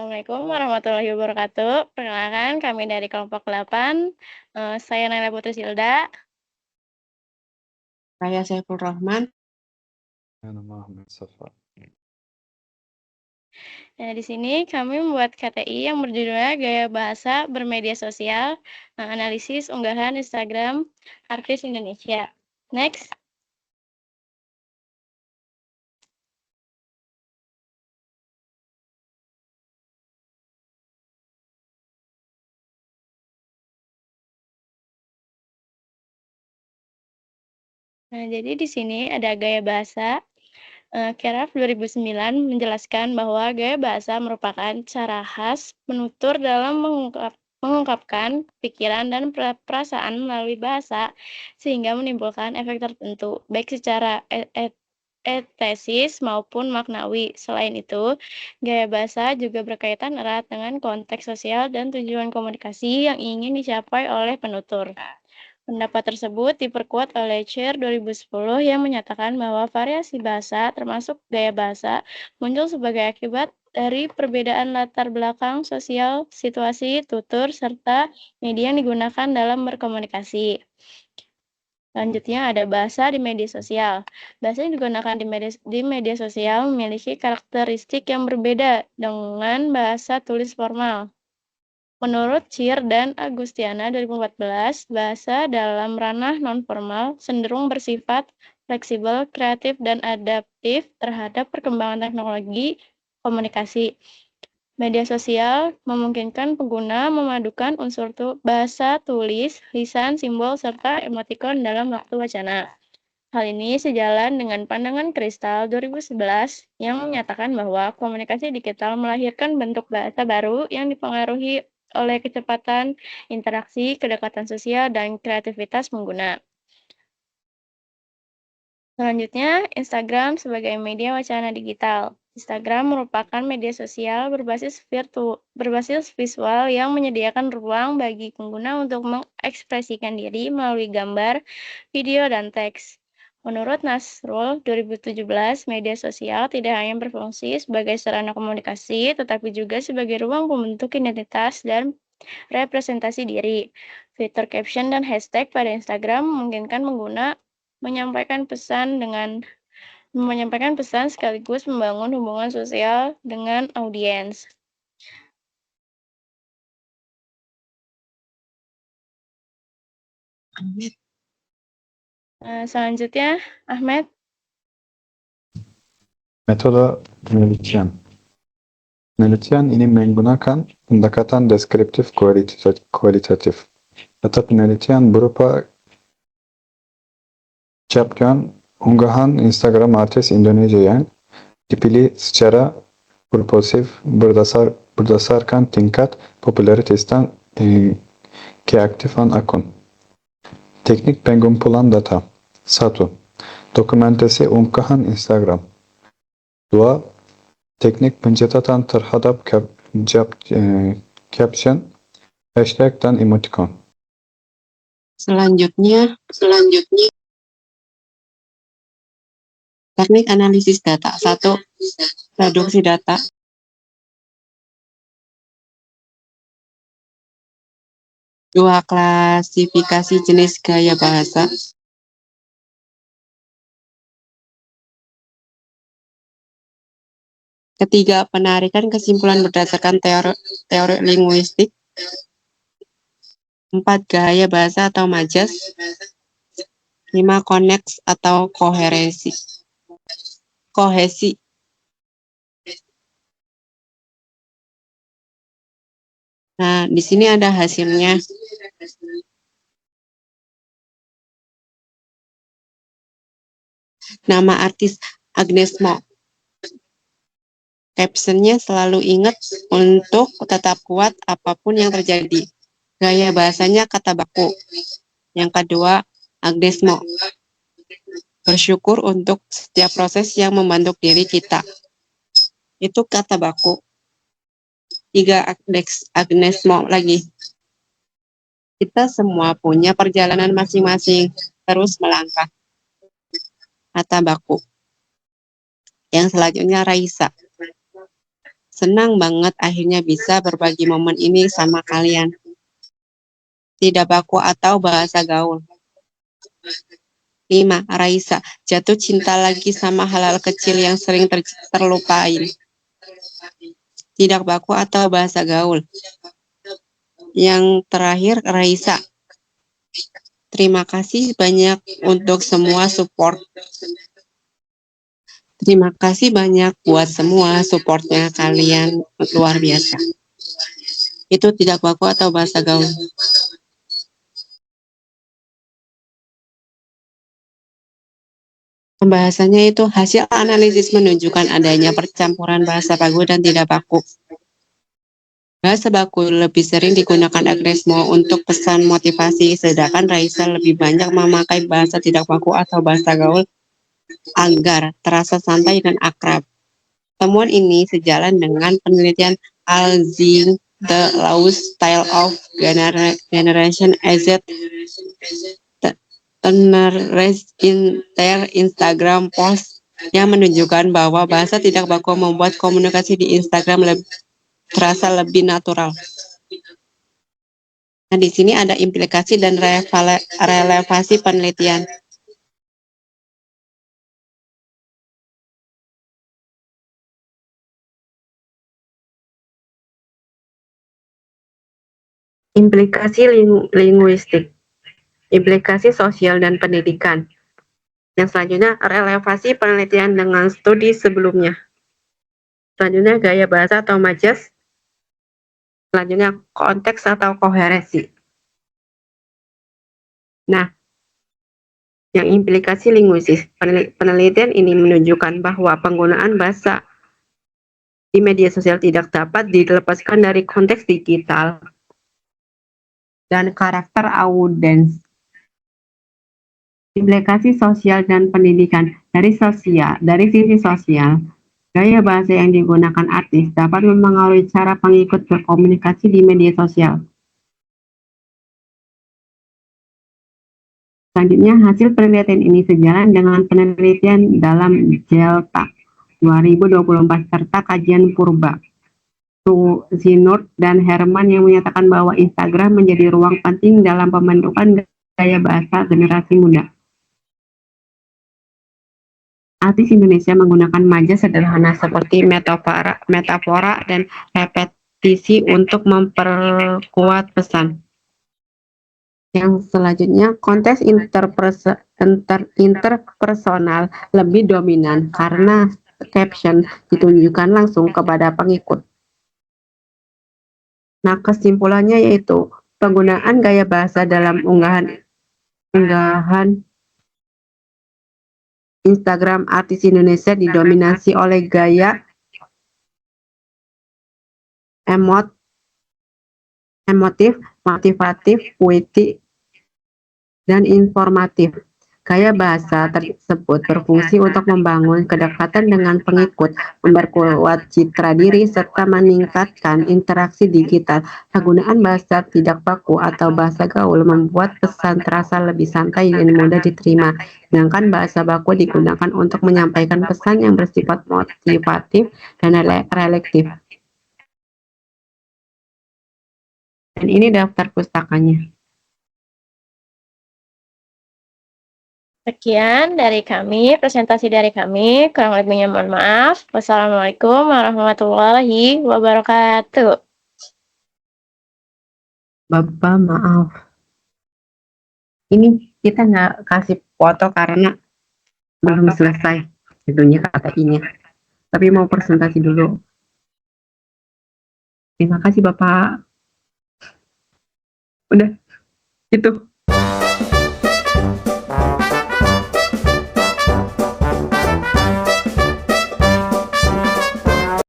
Assalamualaikum warahmatullahi wabarakatuh. Perkenalkan kami dari kelompok 8. Saya Naila Putri Silda. Saya Saiful Rahman. Nama Muhammad Safa. Nah, di sini kami membuat KTI yang berjudulnya Gaya Bahasa Bermedia Sosial, Analisis Unggahan Instagram Artis Indonesia. Next. Nah, jadi di sini ada gaya bahasa. Keraf 2009 menjelaskan bahwa gaya bahasa merupakan cara khas penutur dalam mengungkapkan pikiran dan perasaan melalui bahasa sehingga menimbulkan efek tertentu, baik secara estetis maupun maknawi. Selain itu, gaya bahasa juga berkaitan erat dengan konteks sosial dan tujuan komunikasi yang ingin dicapai oleh penutur. Pendapat tersebut diperkuat oleh Chair 2010 yang menyatakan bahwa variasi bahasa, termasuk gaya bahasa, muncul sebagai akibat dari perbedaan latar belakang sosial, situasi, tutur, serta media yang digunakan dalam berkomunikasi. Selanjutnya ada bahasa di media sosial. Bahasa yang digunakan di media sosial memiliki karakteristik yang berbeda dengan bahasa tulis formal. Menurut Chir dan Agustiana 2014, bahasa dalam ranah non-formal cenderung bersifat fleksibel, kreatif, dan adaptif terhadap perkembangan teknologi komunikasi. Media sosial memungkinkan pengguna memadukan unsur bahasa tulis, lisan, simbol, serta emotikon dalam waktu wacana. Hal ini sejalan dengan pandangan Kristal 2011 yang menyatakan bahwa komunikasi digital melahirkan bentuk bahasa baru yang dipengaruhi oleh kecepatan interaksi, kedekatan sosial, dan kreativitas pengguna. Selanjutnya, Instagram sebagai media wacana digital. Instagram merupakan media sosial berbasis visual yang menyediakan ruang bagi pengguna untuk mengekspresikan diri melalui gambar, video, dan teks. Menurut Nasrul 2017, media sosial tidak hanya berfungsi sebagai sarana komunikasi, tetapi juga sebagai ruang pembentuk identitas dan representasi diri. Fitur caption dan hashtag pada Instagram memungkinkan pengguna menyampaikan pesan sekaligus membangun hubungan sosial dengan audiens. Selanjutnya, Ahmed. Metoda penelitian. Penelitian ini menggunakan pendekatan deskriptif kualitatif. Data penelitian berupa caption unggahan Instagram artis Indonesia yang dipilih secara purposif berdasarkan tingkat popularitesinden keaktifan akun. Teknik pengumpulan data. 1. Dokumentasi unggahan Instagram. 2. Teknik pencatatan terhadap caption, hashtag, dan emoticon. Selanjutnya teknik analisis data. 1. Reduksi data. 2. Klasifikasi jenis gaya bahasa. 3. Penarikan kesimpulan berdasarkan teori linguistik. 4. Gaya bahasa atau majas. 5. Koneks atau kohesi. Nah, di sini ada hasilnya. Nama artis Agnes Mo. Captionnya selalu ingat untuk tetap kuat apapun yang terjadi. Gaya bahasanya kata baku. Yang kedua, Agnes Mo. Bersyukur untuk setiap proses yang membentuk diri kita. Itu kata baku. 3. Agnes Mo lagi. Kita semua punya perjalanan masing-masing, terus melangkah. Kata baku. Yang selanjutnya Raisa. Senang banget akhirnya bisa berbagi momen ini sama kalian. Tidak baku atau bahasa gaul. 5. Raisa, jatuh cinta lagi sama hal-hal kecil yang sering terlupain. Tidak baku atau bahasa gaul. Yang terakhir, Raisa. Terima kasih banyak untuk semua support. Terima kasih banyak buat semua supportnya kalian, luar biasa. Itu tidak baku atau bahasa gaul. Pembahasannya itu hasil analisis menunjukkan adanya percampuran bahasa baku dan tidak baku. Bahasa baku lebih sering digunakan Agnesmo untuk pesan motivasi, sedangkan Raisa lebih banyak memakai bahasa tidak baku atau bahasa gaul agar terasa santai dan akrab. Temuan ini sejalan dengan penelitian Alzing The Lost Style of Generation Z in their Instagram post yang menunjukkan bahwa bahasa tidak baku membuat komunikasi di Instagram terasa lebih natural. Nah, di sini ada implikasi dan relevasi penelitian. Implikasi linguistik, implikasi sosial dan pendidikan. Yang selanjutnya, relevasi penelitian dengan studi sebelumnya. Selanjutnya, gaya bahasa atau majas. Selanjutnya, konteks atau koherensi. Nah, yang implikasi linguistik, penelitian ini menunjukkan bahwa penggunaan bahasa di media sosial tidak dapat dilepaskan dari konteks digital dan karakter audiens. Implikasi sosial dan pendidikan. Dari sisi sosial, gaya bahasa yang digunakan artis dapat mempengaruhi cara pengikut berkomunikasi di media sosial. Selanjutnya, hasil penelitian ini sejalan dengan penelitian dalam Jelta 2024 serta kajian Purba, Zinurt, dan Herman yang menyatakan bahwa Instagram menjadi ruang penting dalam pembentukan gaya bahasa generasi muda. Artis Indonesia menggunakan majas sederhana seperti metafora dan repetisi untuk memperkuat pesan. Yang selanjutnya, konteks interpersonal lebih dominan karena caption ditunjukkan langsung kepada pengikut. Nah, kesimpulannya yaitu penggunaan gaya bahasa dalam unggahan Instagram artis Indonesia didominasi oleh gaya emotif, motivatif, puitik, dan informatif. Gaya bahasa tersebut berfungsi untuk membangun kedekatan dengan pengikut, memperkuat citra diri, serta meningkatkan interaksi digital. Penggunaan bahasa tidak baku atau bahasa gaul membuat pesan terasa lebih santai dan mudah diterima, sedangkan bahasa baku digunakan untuk menyampaikan pesan yang bersifat motivatif dan relektif. Dan ini daftar pustakanya. Sekian dari kami, presentasi dari kami. Kurang lebihnya mohon maaf. Wassalamualaikum warahmatullahi wabarakatuh. Bapak, maaf. Ini kita nggak kasih foto karena belum selesai tentunya KTI-nya. Tapi mau presentasi dulu. Terima kasih Bapak. Udah, itu.